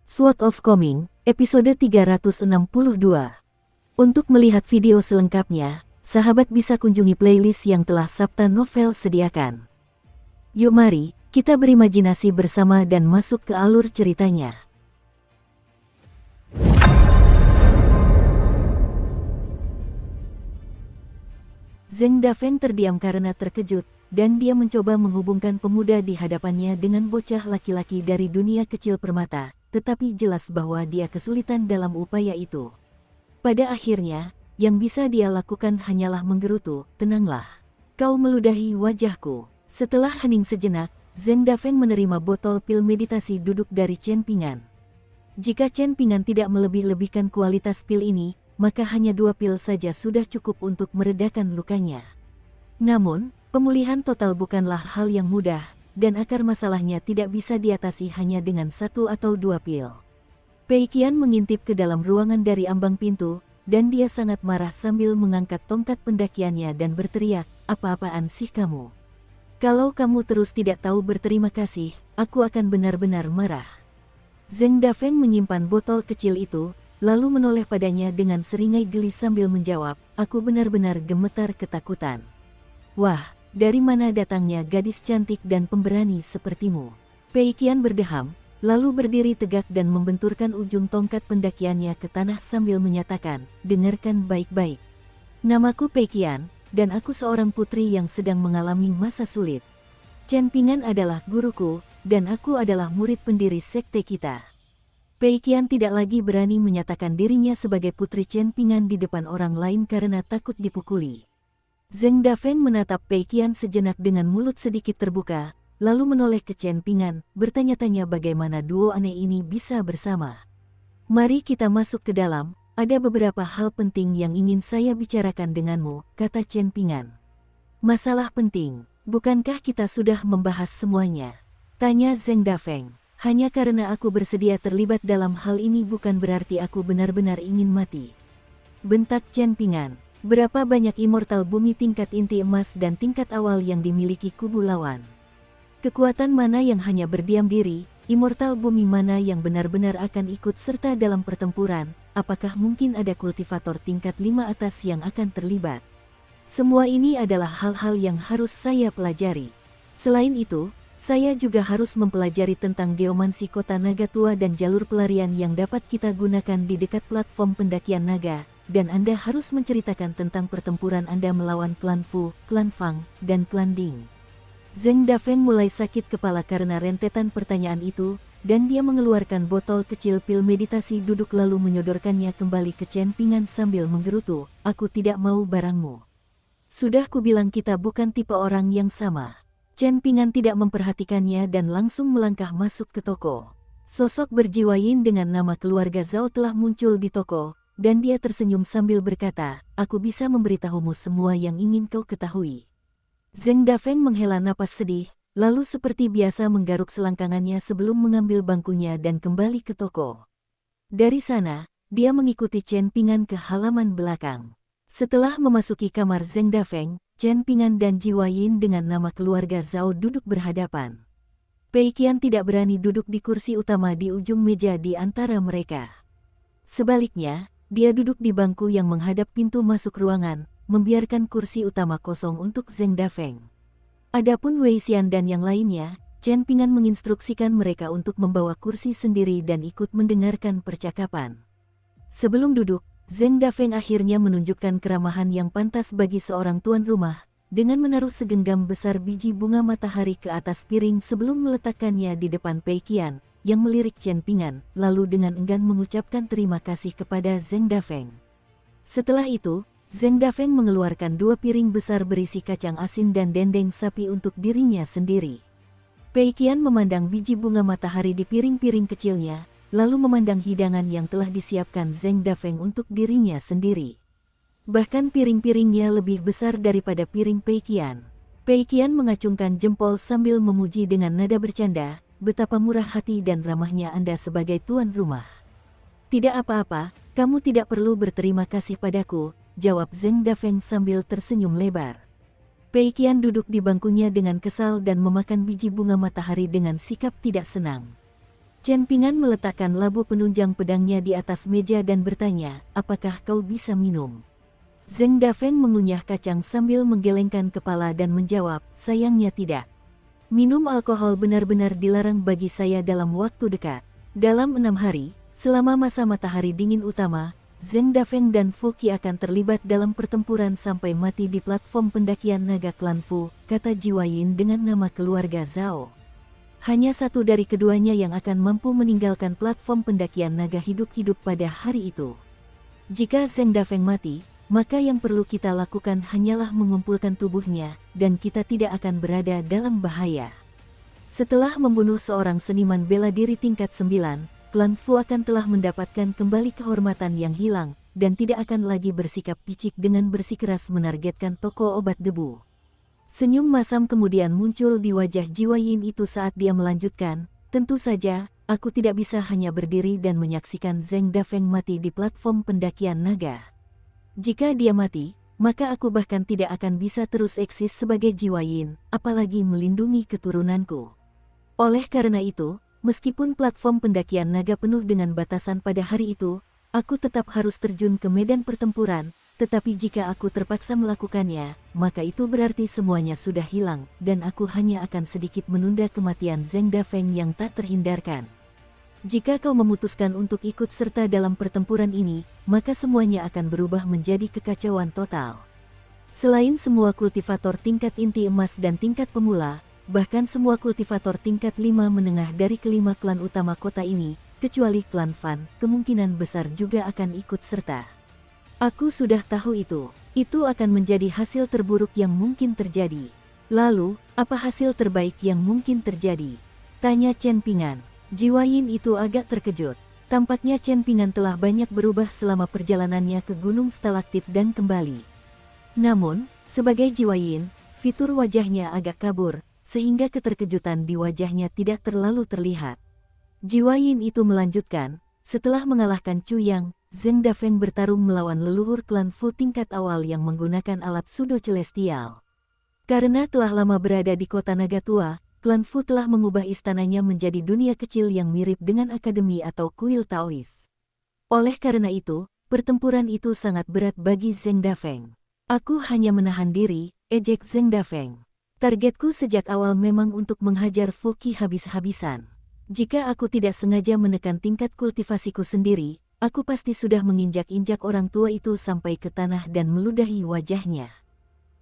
Sword of Coming, episode 362. Untuk melihat video selengkapnya, sahabat bisa kunjungi playlist yang telah Sabta Novel sediakan. Yuk mari, kita berimajinasi bersama dan masuk ke alur ceritanya. Zheng Dafeng terdiam karena terkejut, dan dia mencoba menghubungkan pemuda di hadapannya dengan bocah laki-laki dari dunia kecil permata. Tetapi jelas bahwa dia kesulitan dalam upaya itu. Pada akhirnya, yang bisa dia lakukan hanyalah menggerutu, "Tenanglah. Kau meludahi wajahku." Setelah hening sejenak, Zheng Dafeng menerima botol pil meditasi duduk dari Chen Pingan. Jika Chen Pingan tidak melebih-lebihkan kualitas pil ini, maka hanya 2 pil saja sudah cukup untuk meredakan lukanya. Namun, pemulihan total bukanlah hal yang mudah. Dan akar masalahnya tidak bisa diatasi hanya dengan 1 atau 2 pil. Pei Qian mengintip ke dalam ruangan dari ambang pintu, dan dia sangat marah sambil mengangkat tongkat pendakiannya dan berteriak, "Apa-apaan sih kamu? Kalau kamu terus tidak tahu berterima kasih, aku akan benar-benar marah." Zheng Dafeng menyimpan botol kecil itu, lalu menoleh padanya dengan seringai geli sambil menjawab, "Aku benar-benar gemetar ketakutan. Wah, dari mana datangnya gadis cantik dan pemberani sepertimu?" Pei Qian berdeham, lalu berdiri tegak dan membenturkan ujung tongkat pendakiannya ke tanah sambil menyatakan, "Dengarkan baik-baik. Namaku Pei Qian, dan aku seorang putri yang sedang mengalami masa sulit. Chen Pingan adalah guruku, dan aku adalah murid pendiri sekte kita." Pei Qian tidak lagi berani menyatakan dirinya sebagai putri Chen Pingan di depan orang lain karena takut dipukuli. Zheng Dafeng menatap Pei Qian sejenak dengan mulut sedikit terbuka, lalu menoleh ke Chen Pingan, bertanya-tanya bagaimana duo aneh ini bisa bersama. "Mari kita masuk ke dalam, ada beberapa hal penting yang ingin saya bicarakan denganmu," kata Chen Pingan. "Masalah penting, bukankah kita sudah membahas semuanya?" tanya Zheng Dafeng. "Hanya karena aku bersedia terlibat dalam hal ini bukan berarti aku benar-benar ingin mati," bentak Chen Pingan. "Berapa banyak immortal bumi tingkat inti emas dan tingkat awal yang dimiliki kubu lawan? Kekuatan mana yang hanya berdiam diri, immortal bumi mana yang benar-benar akan ikut serta dalam pertempuran, apakah mungkin ada kultivator tingkat 5 atas yang akan terlibat? Semua ini adalah hal-hal yang harus saya pelajari. Selain itu, saya juga harus mempelajari tentang geomansi kota naga tua dan jalur pelarian yang dapat kita gunakan di dekat platform pendakian naga. Dan Anda harus menceritakan tentang pertempuran Anda melawan klan Fu, klan Fang, dan klan Ding." Zheng Dafeng mulai sakit kepala karena rentetan pertanyaan itu, dan dia mengeluarkan botol kecil pil meditasi duduk lalu menyodorkannya kembali ke Chen Pingan sambil menggerutu, "Aku tidak mau barangmu. Sudah kubilang kita bukan tipe orang yang sama." Chen Pingan tidak memperhatikannya dan langsung melangkah masuk ke toko. Sosok berjiwa yin dengan nama keluarga Zhao telah muncul di toko, dan dia tersenyum sambil berkata, "Aku bisa memberitahumu semua yang ingin kau ketahui." Zheng Dafeng menghela napas sedih, lalu seperti biasa menggaruk selangkangannya sebelum mengambil bangkunya dan kembali ke toko. Dari sana, dia mengikuti Chen Pingan ke halaman belakang. Setelah memasuki kamar Zheng Dafeng, Chen Pingan dan Jiwa Yin dengan nama keluarga Zhao duduk berhadapan. Pei Qian tidak berani duduk di kursi utama di ujung meja di antara mereka. Sebaliknya, dia duduk di bangku yang menghadap pintu masuk ruangan, membiarkan kursi utama kosong untuk Zheng Dafeng. Adapun Wei Xian dan yang lainnya, Chen Pingan menginstruksikan mereka untuk membawa kursi sendiri dan ikut mendengarkan percakapan. Sebelum duduk, Zheng Dafeng akhirnya menunjukkan keramahan yang pantas bagi seorang tuan rumah, dengan menaruh segenggam besar biji bunga matahari ke atas piring sebelum meletakkannya di depan Pei Qian, yang melirik Chen Pingan, lalu dengan enggan mengucapkan terima kasih kepada Zheng Dafeng. Setelah itu, Zheng Dafeng mengeluarkan 2 piring besar berisi kacang asin dan dendeng sapi untuk dirinya sendiri. Pei Qian memandang biji bunga matahari di piring-piring kecilnya, lalu memandang hidangan yang telah disiapkan Zheng Dafeng untuk dirinya sendiri. Bahkan piring-piringnya lebih besar daripada piring Pei Qian. Pei Qian mengacungkan jempol sambil memuji dengan nada bercanda, "Betapa murah hati dan ramahnya Anda sebagai tuan rumah." "Tidak apa-apa, kamu tidak perlu berterima kasih padaku," jawab Zheng Dafeng sambil tersenyum lebar. Pei Qian duduk di bangkunya dengan kesal dan memakan biji bunga matahari dengan sikap tidak senang. Chen Pingan meletakkan labu penunjang pedangnya di atas meja dan bertanya, apakah kau bisa minum? Zheng Dafeng mengunyah kacang sambil menggelengkan kepala dan menjawab, sayangnya tidak. Minum alkohol benar-benar dilarang bagi saya dalam waktu dekat. Dalam 6 hari, selama masa matahari dingin utama, Zheng Dafeng dan Fu Qi akan terlibat dalam pertempuran sampai mati di platform pendakian naga klan Fu, kata Jiwayin dengan nama keluarga Zhao. Hanya satu dari keduanya yang akan mampu meninggalkan platform pendakian naga hidup-hidup pada hari itu. Jika Zheng Dafeng mati, maka yang perlu kita lakukan hanyalah mengumpulkan tubuhnya, dan kita tidak akan berada dalam bahaya. Setelah membunuh seorang seniman bela diri tingkat 9, klan Fu akan telah mendapatkan kembali kehormatan yang hilang, dan tidak akan lagi bersikap picik dengan bersikeras menargetkan toko obat debu. Senyum masam kemudian muncul di wajah Jiwayin itu saat dia melanjutkan, tentu saja, aku tidak bisa hanya berdiri dan menyaksikan Zheng Dafeng mati di platform pendakian naga. Jika dia mati, maka aku bahkan tidak akan bisa terus eksis sebagai Jiwayin, apalagi melindungi keturunanku. Oleh karena itu, meskipun platform pendakian naga penuh dengan batasan pada hari itu, aku tetap harus terjun ke medan pertempuran, tetapi jika aku terpaksa melakukannya, maka itu berarti semuanya sudah hilang, dan aku hanya akan sedikit menunda kematian Zheng Dafeng yang tak terhindarkan. Jika kau memutuskan untuk ikut serta dalam pertempuran ini, maka semuanya akan berubah menjadi kekacauan total. Selain semua kultivator tingkat inti emas dan tingkat pemula, bahkan semua kultivator tingkat 5 menengah dari kelima klan utama kota ini, kecuali klan Fan, kemungkinan besar juga akan ikut serta. Aku sudah tahu itu. Itu akan menjadi hasil terburuk yang mungkin terjadi. Lalu, apa hasil terbaik yang mungkin terjadi? Tanya Chen Pingan. Jiwayin itu agak terkejut. Tampaknya Chen Pingan telah banyak berubah selama perjalanannya ke Gunung Stalaktit dan kembali. Namun, sebagai Jiwayin, fitur wajahnya agak kabur, sehingga keterkejutan di wajahnya tidak terlalu terlihat. Jiwayin itu melanjutkan, setelah mengalahkan Chu Yang, Zheng Dafeng bertarung melawan leluhur klan Fu tingkat awal yang menggunakan alat pseudo celestial. Karena telah lama berada di kota naga tua, klan Fu telah mengubah istananya menjadi dunia kecil yang mirip dengan akademi atau kuil Taois. Oleh karena itu, pertempuran itu sangat berat bagi Zheng Dafeng. Aku hanya menahan diri, ejek Zheng Dafeng. Targetku sejak awal memang untuk menghajar Fu Qi habis-habisan. Jika aku tidak sengaja menekan tingkat kultivasiku sendiri, aku pasti sudah menginjak-injak orang tua itu sampai ke tanah dan meludahi wajahnya.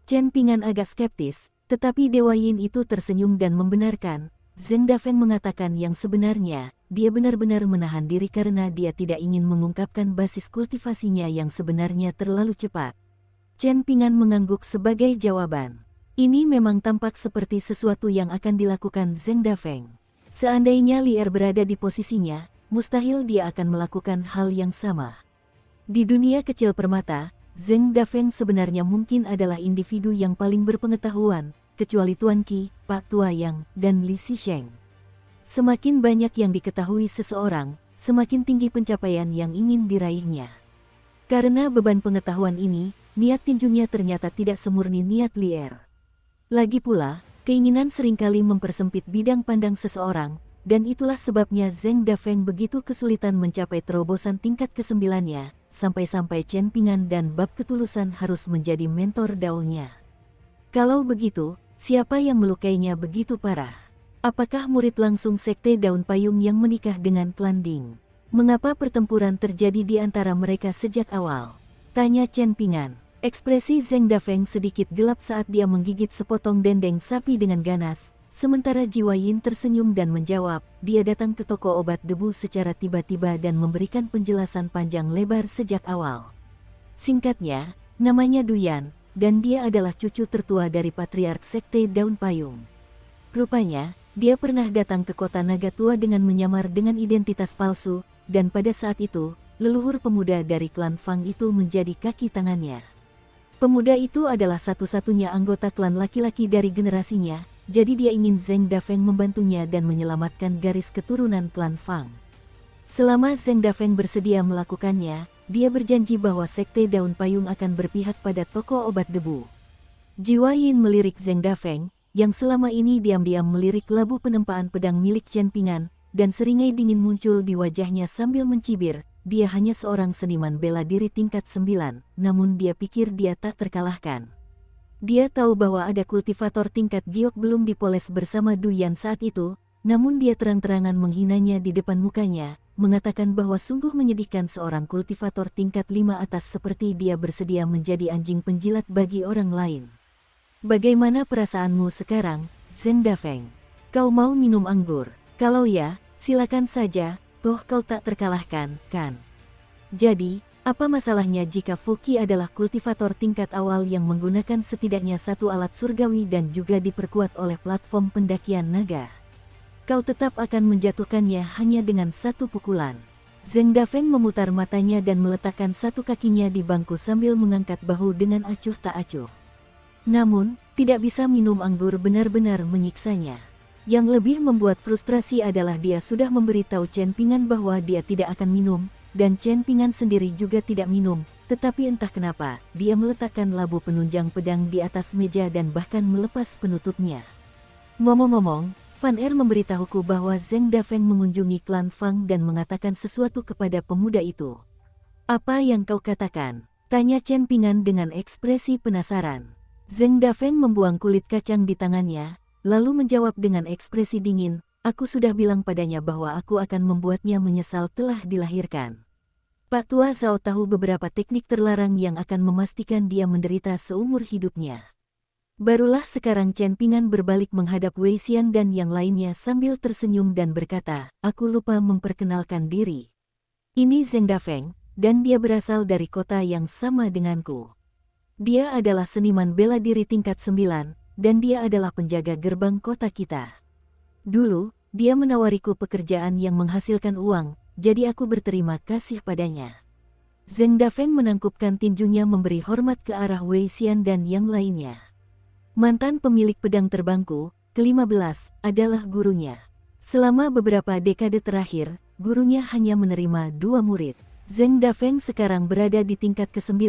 Chen Pingan agak skeptis, tetapi Dewa Yin itu tersenyum dan membenarkan. Zheng Dafeng mengatakan yang sebenarnya, dia benar-benar menahan diri karena dia tidak ingin mengungkapkan basis kultivasinya yang sebenarnya terlalu cepat. Chen Pingan mengangguk sebagai jawaban. Ini memang tampak seperti sesuatu yang akan dilakukan Zheng Dafeng. Seandainya Lier berada di posisinya, mustahil dia akan melakukan hal yang sama. Di dunia kecil permata, Zheng Dafeng sebenarnya mungkin adalah individu yang paling berpengetahuan, kecuali Tuan Qi, Pak Tua Yang, dan Li Xisheng. Semakin banyak yang diketahui seseorang, semakin tinggi pencapaian yang ingin diraihnya. Karena beban pengetahuan ini, niat tinjunya ternyata tidak semurni niat Lier. Lagi pula, keinginan seringkali mempersempit bidang pandang seseorang, dan itulah sebabnya Zheng Dafeng begitu kesulitan mencapai terobosan tingkat ke-9-nya, sampai-sampai Chen Pingan dan Bab Ketulusan harus menjadi mentor daunnya. Kalau begitu, siapa yang melukainya begitu parah? Apakah murid langsung Sekte Daun Payung yang menikah dengan klan Ding? Mengapa pertempuran terjadi di antara mereka sejak awal? Tanya Chen Pingan. Ekspresi Zheng Dafeng sedikit gelap saat dia menggigit sepotong dendeng sapi dengan ganas. Sementara Jiwayin tersenyum dan menjawab, dia datang ke toko obat debu secara tiba-tiba dan memberikan penjelasan panjang lebar sejak awal. Singkatnya, namanya Duyan, dan dia adalah cucu tertua dari Patriark Sekte Daun Payung. Rupanya, dia pernah datang ke kota naga tua dengan menyamar dengan identitas palsu, dan pada saat itu, leluhur pemuda dari klan Fang itu menjadi kaki tangannya. Pemuda itu adalah satu-satunya anggota klan laki-laki dari generasinya, jadi dia ingin Zheng Dafeng membantunya dan menyelamatkan garis keturunan klan Fang. Selama Zheng Dafeng bersedia melakukannya, dia berjanji bahwa Sekte Daun Payung akan berpihak pada toko obat debu. Jiwayin melirik Zheng Dafeng, yang selama ini diam-diam melirik labu penempaan pedang milik Chen Pingan, dan seringai dingin muncul di wajahnya sambil mencibir. Dia hanya seorang seniman bela diri tingkat 9, namun dia pikir dia tak terkalahkan. Dia tahu bahwa ada kultivator tingkat giok belum dipoles bersama Du Yan saat itu, namun dia terang-terangan menghinanya di depan mukanya, mengatakan bahwa sungguh menyedihkan seorang kultivator tingkat 5 atas seperti dia bersedia menjadi anjing penjilat bagi orang lain. Bagaimana perasaanmu sekarang, Zheng Dafeng? Kau mau minum anggur? Kalau ya, silakan saja. Toh kau tak terkalahkan, kan? Jadi, apa masalahnya jika Fuki adalah kultivator tingkat awal yang menggunakan setidaknya satu alat surgawi dan juga diperkuat oleh platform pendakian naga? Kau tetap akan menjatuhkannya hanya dengan satu pukulan. Zheng Dafeng memutar matanya dan meletakkan satu kakinya di bangku sambil mengangkat bahu dengan acuh tak acuh. Namun, tidak bisa minum anggur benar-benar menyiksanya. Yang lebih membuat frustrasi adalah dia sudah memberitahu Chen Pingan bahwa dia tidak akan minum, dan Chen Pingan sendiri juga tidak minum, tetapi entah kenapa, dia meletakkan labu penunjang pedang di atas meja dan bahkan melepas penutupnya. Ngomong-ngomong, Fan Er memberitahuku bahwa Zheng Dafeng mengunjungi klan Fang dan mengatakan sesuatu kepada pemuda itu. Apa yang kau katakan? Tanya Chen Pingan dengan ekspresi penasaran. Zheng Dafeng membuang kulit kacang di tangannya, lalu menjawab dengan ekspresi dingin, aku sudah bilang padanya bahwa aku akan membuatnya menyesal telah dilahirkan. Pak Tua Zhao tahu beberapa teknik terlarang yang akan memastikan dia menderita seumur hidupnya. Barulah sekarang Chen Pingan berbalik menghadap Wei Xian dan yang lainnya sambil tersenyum dan berkata, aku lupa memperkenalkan diri. Ini Zheng Dafeng, dan dia berasal dari kota yang sama denganku. Dia adalah seniman bela diri tingkat 9, dan dia adalah penjaga gerbang kota kita. Dulu, dia menawariku pekerjaan yang menghasilkan uang, jadi aku berterima kasih padanya. Zheng Dafeng menangkupkan tinjunya memberi hormat ke arah Wei Xian dan yang lainnya. Mantan pemilik pedang terbangku, ke-15, adalah gurunya. Selama beberapa dekade terakhir, gurunya hanya menerima 2 murid. Zheng Dafeng sekarang berada di tingkat ke-9,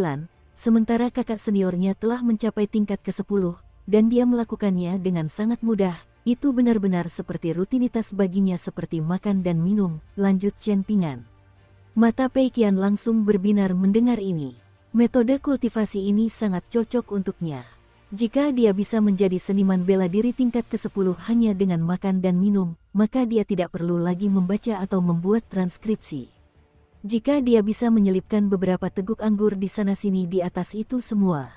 sementara kakak seniornya telah mencapai tingkat ke-10, dan dia melakukannya dengan sangat mudah. Itu benar-benar seperti rutinitas baginya seperti makan dan minum, lanjut Chen Pingan. Mata Pei Qian langsung berbinar mendengar ini. Metode kultivasi ini sangat cocok untuknya. Jika dia bisa menjadi seniman bela diri tingkat ke-10 hanya dengan makan dan minum, maka dia tidak perlu lagi membaca atau membuat transkripsi. Jika dia bisa menyelipkan beberapa teguk anggur di sana-sini di atas itu semua,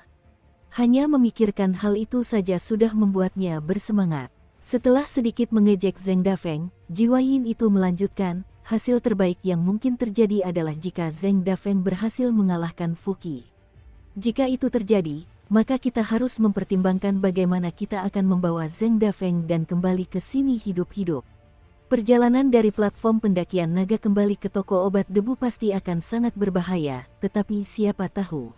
hanya memikirkan hal itu saja sudah membuatnya bersemangat. Setelah sedikit mengejek Zheng Dafeng, Jiwa Yin itu melanjutkan, hasil terbaik yang mungkin terjadi adalah jika Zheng Dafeng berhasil mengalahkan Fuki. Jika itu terjadi, maka kita harus mempertimbangkan bagaimana kita akan membawa Zheng Dafeng dan kembali ke sini hidup-hidup. Perjalanan dari platform pendakian naga kembali ke toko obat debu pasti akan sangat berbahaya, tetapi siapa tahu.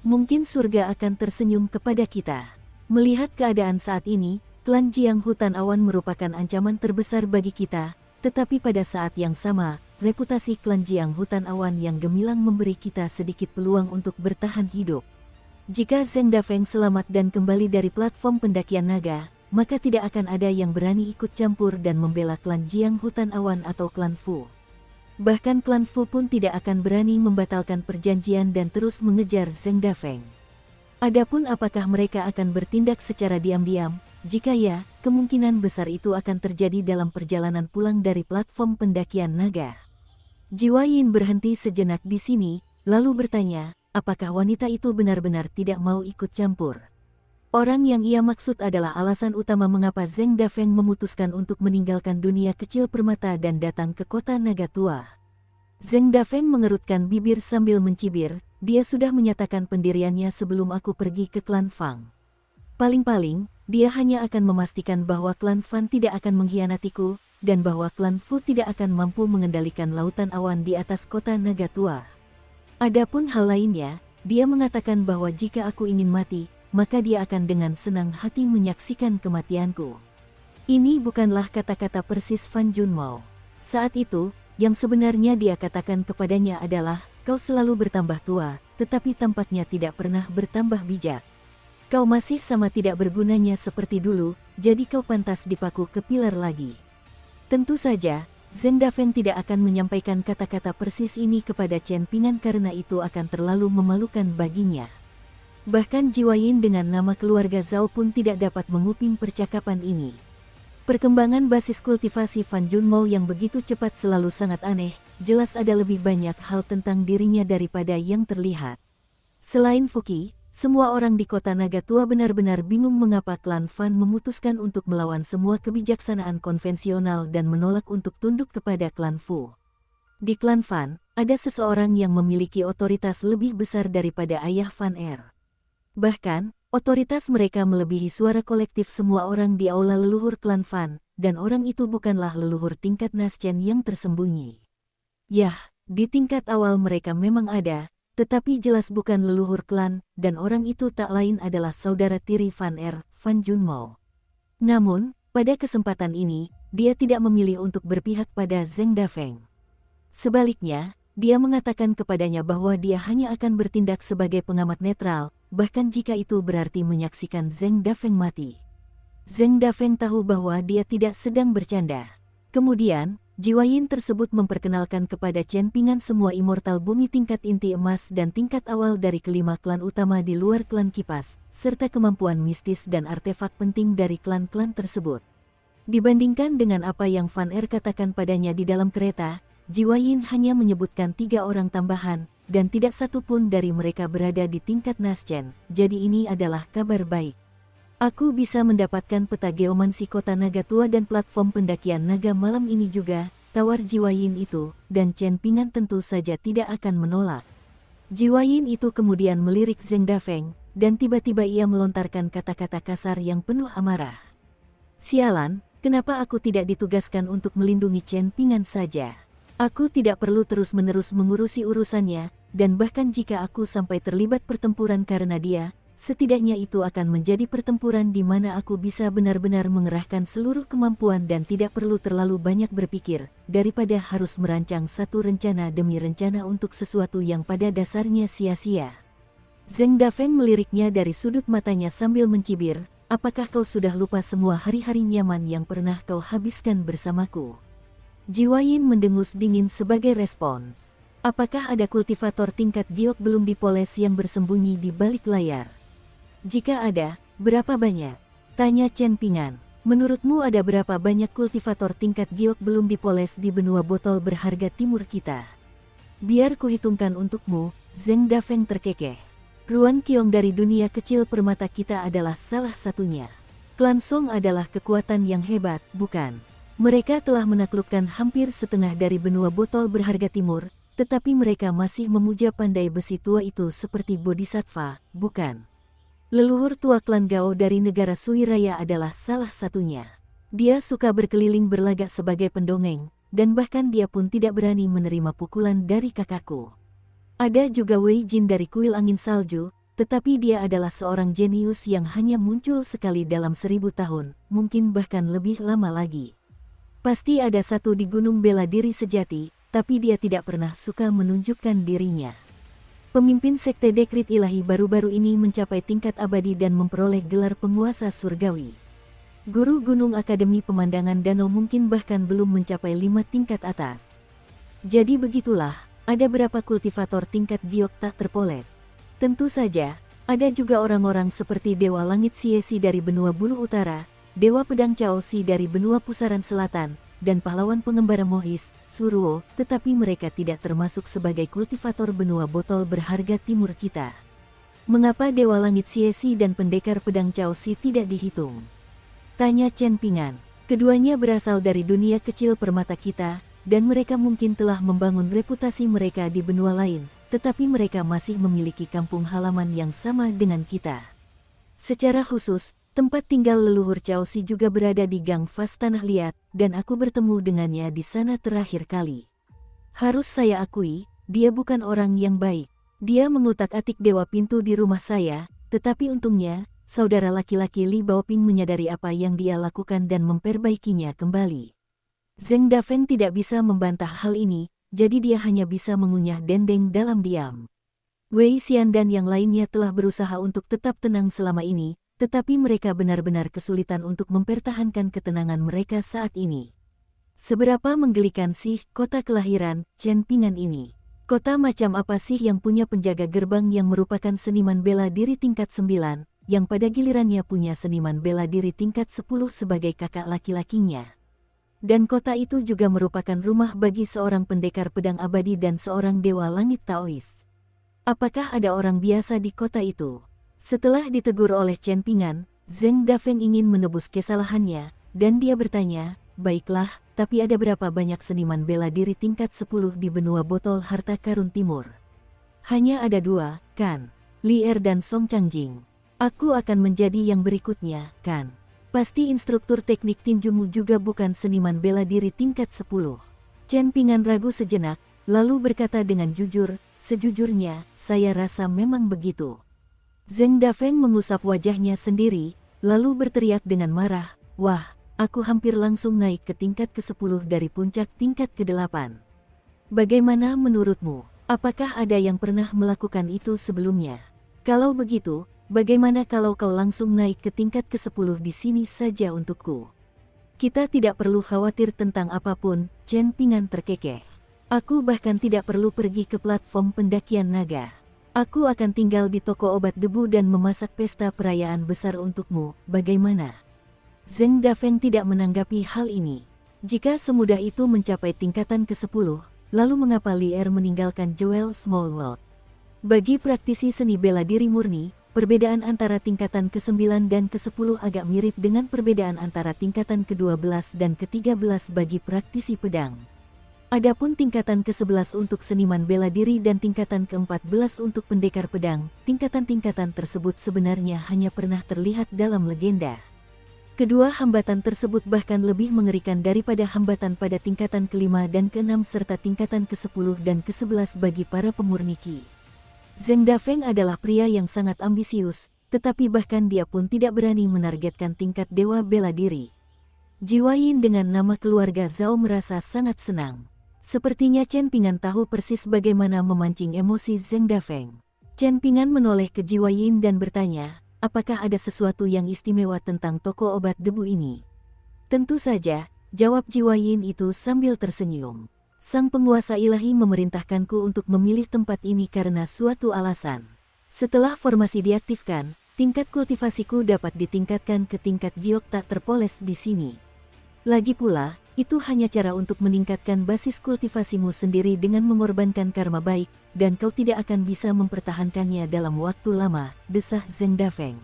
Mungkin surga akan tersenyum kepada kita. Melihat keadaan saat ini, klan Jiang Hutan Awan merupakan ancaman terbesar bagi kita, tetapi pada saat yang sama, reputasi klan Jiang Hutan Awan yang gemilang memberi kita sedikit peluang untuk bertahan hidup. Jika Zheng Dafeng selamat dan kembali dari platform pendakian naga, maka tidak akan ada yang berani ikut campur dan membela klan Jiang Hutan Awan atau klan Fu. Bahkan klan Fu pun tidak akan berani membatalkan perjanjian dan terus mengejar Zheng Dafeng. Adapun apakah mereka akan bertindak secara diam-diam, jika ya, kemungkinan besar itu akan terjadi dalam perjalanan pulang dari platform pendakian naga. Jiwa Yin berhenti sejenak di sini, lalu bertanya, apakah wanita itu benar-benar tidak mau ikut campur? Orang yang ia maksud adalah alasan utama mengapa Zheng Dafeng memutuskan untuk meninggalkan dunia kecil permata dan datang ke kota naga tua. Zheng Dafeng mengerutkan bibir sambil mencibir, dia sudah menyatakan pendiriannya sebelum aku pergi ke klan Fang. Paling-paling, dia hanya akan memastikan bahwa klan Fan tidak akan mengkhianatiku, dan bahwa klan Fu tidak akan mampu mengendalikan lautan awan di atas kota naga tua. Adapun hal lainnya, dia mengatakan bahwa jika aku ingin mati, maka dia akan dengan senang hati menyaksikan kematianku. Ini bukanlah kata-kata persis Fan Junmao. Saat itu, yang sebenarnya dia katakan kepadanya adalah, kau selalu bertambah tua, tetapi tampaknya tidak pernah bertambah bijak. Kau masih sama tidak bergunanya seperti dulu, jadi kau pantas dipaku ke pilar lagi. Tentu saja, Zheng Dafeng tidak akan menyampaikan kata-kata persis ini kepada Chen Ping'an karena itu akan terlalu memalukan baginya. Bahkan Jiwa Yin dengan nama keluarga Zhao pun tidak dapat menguping percakapan ini. Perkembangan basis kultivasi Fan Junmo yang begitu cepat selalu sangat aneh, jelas ada lebih banyak hal tentang dirinya daripada yang terlihat. Selain Fuqi, semua orang di kota Naga Tua benar-benar bingung mengapa klan Fan memutuskan untuk melawan semua kebijaksanaan konvensional dan menolak untuk tunduk kepada klan Fu. Di klan Fan, ada seseorang yang memiliki otoritas lebih besar daripada ayah Fan Er. Bahkan, otoritas mereka melebihi suara kolektif semua orang di aula leluhur klan Fan, dan orang itu bukanlah leluhur tingkat Naschen yang tersembunyi. Yah, di tingkat awal mereka memang ada, tetapi jelas bukan leluhur klan, dan orang itu tak lain adalah saudara tiri Fan Er, Fan Junmo. Namun, pada kesempatan ini, dia tidak memilih untuk berpihak pada Zheng Dafeng. Sebaliknya, dia mengatakan kepadanya bahwa dia hanya akan bertindak sebagai pengamat netral, bahkan jika itu berarti menyaksikan Zheng Dafeng mati. Zheng Dafeng tahu bahwa dia tidak sedang bercanda. Kemudian, Jiwa Yin tersebut memperkenalkan kepada Chen Ping'an semua immortal bumi tingkat inti emas dan tingkat awal dari kelima klan utama di luar klan kipas, serta kemampuan mistis dan artefak penting dari klan-klan tersebut. Dibandingkan dengan apa yang Fan Er katakan padanya di dalam kereta, Jiwa Yin hanya menyebutkan 3 orang tambahan, dan tidak satu pun dari mereka berada di tingkat Naschen, jadi ini adalah kabar baik. Aku bisa mendapatkan peta geomansi kota Naga Tua dan platform pendakian naga malam ini juga, tawar Jiwa Yin itu, dan Chen Ping'an tentu saja tidak akan menolak. Jiwa Yin itu kemudian melirik Zheng Dafeng, dan tiba-tiba ia melontarkan kata-kata kasar yang penuh amarah. Sialan, kenapa aku tidak ditugaskan untuk melindungi Chen Ping'an saja? Aku tidak perlu terus-menerus mengurusi urusannya, dan bahkan jika aku sampai terlibat pertempuran karena dia, setidaknya itu akan menjadi pertempuran di mana aku bisa benar-benar mengerahkan seluruh kemampuan dan tidak perlu terlalu banyak berpikir, daripada harus merancang satu rencana demi rencana untuk sesuatu yang pada dasarnya sia-sia. Zheng Dafeng meliriknya dari sudut matanya sambil mencibir, apakah kau sudah lupa semua hari-hari nyaman yang pernah kau habiskan bersamaku? Jiwa Yin mendengus dingin sebagai respons. Apakah ada kultivator tingkat giok belum dipoles yang bersembunyi di balik layar? Jika ada, berapa banyak? Tanya Chen Ping'an. Menurutmu ada berapa banyak kultivator tingkat giok belum dipoles di benua botol berharga timur kita? Biar kuhitungkan untukmu, Zheng Dafeng terkekeh. Ruan Qiong dari dunia kecil permata kita adalah salah satunya. Klan Song adalah kekuatan yang hebat, bukan? Mereka telah menaklukkan hampir setengah dari benua botol berharga timur, tetapi mereka masih memuja pandai besi tua itu seperti bodhisattva, bukan? Leluhur tua klan Gao dari negara Sui Raya adalah salah satunya. Dia suka berkeliling berlagak sebagai pendongeng, dan bahkan dia pun tidak berani menerima pukulan dari kakakku. Ada juga Wei Jin dari kuil angin salju, tetapi dia adalah seorang jenius yang hanya muncul sekali dalam 1000 tahun, mungkin bahkan lebih lama lagi. Pasti ada satu di Gunung Bela Diri Sejati, tapi dia tidak pernah suka menunjukkan dirinya. Pemimpin sekte dekrit ilahi baru-baru ini mencapai tingkat abadi dan memperoleh gelar penguasa surgawi. Guru Gunung Akademi Pemandangan Danau mungkin bahkan belum mencapai 5 tingkat atas. Jadi begitulah, ada berapa kultivator tingkat giok tak terpoles. Tentu saja, ada juga orang-orang seperti Dewa Langit Siesi dari benua Bulu Utara, Dewa Pedang Chaosi dari benua Pusaran Selatan, dan pahlawan pengembara Mohis, Suruo, tetapi mereka tidak termasuk sebagai kultivator benua botol berharga timur kita. Mengapa Dewa Langit Siesi dan pendekar pedang Chaosi tidak dihitung? Tanya Chen Ping'an. Keduanya berasal dari dunia kecil permata kita, dan mereka mungkin telah membangun reputasi mereka di benua lain, tetapi mereka masih memiliki kampung halaman yang sama dengan kita. Secara khusus, tempat tinggal leluhur Chaosi juga berada di Gang Fas Tanah Liat, dan aku bertemu dengannya di sana terakhir kali. Harus saya akui, dia bukan orang yang baik. Dia mengutak-atik dewa pintu di rumah saya, tetapi untungnya, saudara laki-laki Li Baoping menyadari apa yang dia lakukan dan memperbaikinya kembali. Zheng Dafeng tidak bisa membantah hal ini, jadi dia hanya bisa mengunyah dendeng dalam diam. Wei Xian dan yang lainnya telah berusaha untuk tetap tenang selama ini, tetapi mereka benar-benar kesulitan untuk mempertahankan ketenangan mereka saat ini. Seberapa menggelikan sih kota kelahiran Chen Ping'an ini? Kota macam apa sih yang punya penjaga gerbang yang merupakan seniman bela diri tingkat 9, yang pada gilirannya punya seniman bela diri tingkat 10 sebagai kakak laki-lakinya? Dan kota itu juga merupakan rumah bagi seorang pendekar pedang abadi dan seorang dewa langit Taois. Apakah ada orang biasa di kota itu? Setelah ditegur oleh Chen Ping'an, Zheng Dafeng ingin menebus kesalahannya, dan dia bertanya, "Baiklah, tapi ada berapa banyak seniman bela diri tingkat 10 di benua botol harta karun timur?" "Hanya ada 2, kan? Li Er dan Song Changjing. Aku akan menjadi yang berikutnya, kan? Pasti instruktur teknik tinjumu juga bukan seniman bela diri tingkat 10. Chen Ping'an ragu sejenak, lalu berkata dengan jujur, "Sejujurnya, saya rasa memang begitu." Zheng Dafeng mengusap wajahnya sendiri, lalu berteriak dengan marah, "Wah, aku hampir langsung naik ke tingkat ke-10 dari puncak tingkat ke-8. Bagaimana menurutmu? Apakah ada yang pernah melakukan itu sebelumnya? Kalau begitu, bagaimana kalau kau langsung naik ke tingkat ke-10 di sini saja untukku?" "Kita tidak perlu khawatir tentang apapun," Chen Ping'an terkekeh. "Aku bahkan tidak perlu pergi ke platform pendakian naga. Aku akan tinggal di toko obat debu dan memasak pesta perayaan besar untukmu, bagaimana?" Zheng Dafeng tidak menanggapi hal ini. Jika semudah itu mencapai tingkatan ke-10, lalu mengapa Li Er meninggalkan Jewel Small World? Bagi praktisi seni bela diri murni, perbedaan antara tingkatan ke-9 dan ke-10 agak mirip dengan perbedaan antara tingkatan ke-12 dan ke-13 bagi praktisi pedang. Adapun tingkatan ke-11 untuk seniman bela diri dan tingkatan ke-14 untuk pendekar pedang, tingkatan-tingkatan tersebut sebenarnya hanya pernah terlihat dalam legenda. Kedua hambatan tersebut bahkan lebih mengerikan daripada hambatan pada tingkatan ke-5 dan ke-6 serta tingkatan ke-10 dan ke-11 bagi para pemurni Qi. Zheng Dafeng adalah pria yang sangat ambisius, tetapi bahkan dia pun tidak berani menargetkan tingkat dewa bela diri. Jiwa Yin dengan nama keluarga Zhao merasa sangat senang. Sepertinya Chen Ping'an tahu persis bagaimana memancing emosi Zheng Dafeng. Chen Ping'an menoleh ke Jiwa Yin dan bertanya, "Apakah ada sesuatu yang istimewa tentang toko obat debu ini?" "Tentu saja," jawab Jiwa Yin itu sambil tersenyum. "Sang penguasa ilahi memerintahkanku untuk memilih tempat ini karena suatu alasan. Setelah formasi diaktifkan, tingkat kultivasiku dapat ditingkatkan ke tingkat giok tak terpoles di sini. Lagi pula, itu hanya cara untuk meningkatkan basis kultivasimu sendiri dengan mengorbankan karma baik, dan kau tidak akan bisa mempertahankannya dalam waktu lama," desah Zheng Dafeng.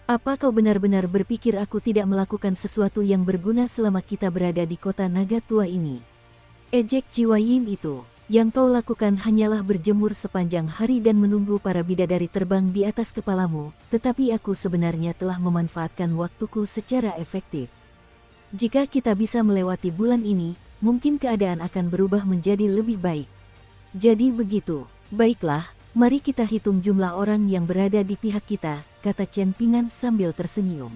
"Apa kau benar-benar berpikir aku tidak melakukan sesuatu yang berguna selama kita berada di kota naga tua ini?" ejek Jiwa Yin itu. "Yang kau lakukan hanyalah berjemur sepanjang hari dan menunggu para bidadari terbang di atas kepalamu, tetapi aku sebenarnya telah memanfaatkan waktuku secara efektif. Jika kita bisa melewati bulan ini, mungkin keadaan akan berubah menjadi lebih baik. Jadi begitu. Baiklah, mari kita hitung jumlah orang yang berada di pihak kita," kata Chen Ping'an sambil tersenyum.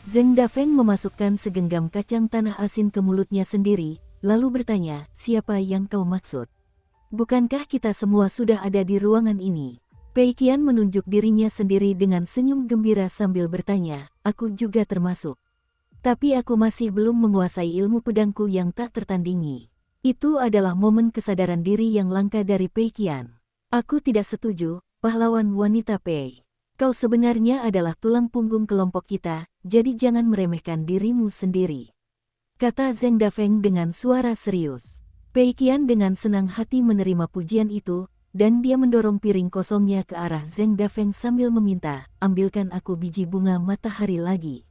Zheng Dafeng memasukkan segenggam kacang tanah asin ke mulutnya sendiri, lalu bertanya, "Siapa yang kau maksud? Bukankah kita semua sudah ada di ruangan ini?" Pei Qian menunjuk dirinya sendiri dengan senyum gembira sambil bertanya, "Aku juga termasuk. Tapi aku masih belum menguasai ilmu pedangku yang tak tertandingi." Itu adalah momen kesadaran diri yang langka dari Pei Qian. "Aku tidak setuju, pahlawan wanita Pei. Kau sebenarnya adalah tulang punggung kelompok kita, jadi jangan meremehkan dirimu sendiri," kata Zheng Dafeng dengan suara serius. Pei Qian dengan senang hati menerima pujian itu, dan dia mendorong piring kosongnya ke arah Zheng Dafeng sambil meminta, "Ambilkan aku biji bunga matahari lagi."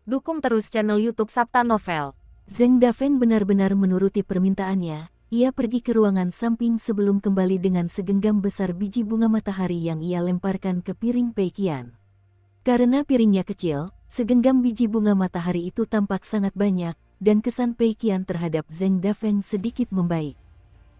Dukung terus channel YouTube Sabta Novel. Zheng Dafeng benar-benar menuruti permintaannya. Ia pergi ke ruangan samping sebelum kembali dengan segenggam besar biji bunga matahari yang ia lemparkan ke piring Pei Qian. Karena piringnya kecil, segenggam biji bunga matahari itu tampak sangat banyak, dan kesan Pei Qian terhadap Zheng Dafeng sedikit membaik.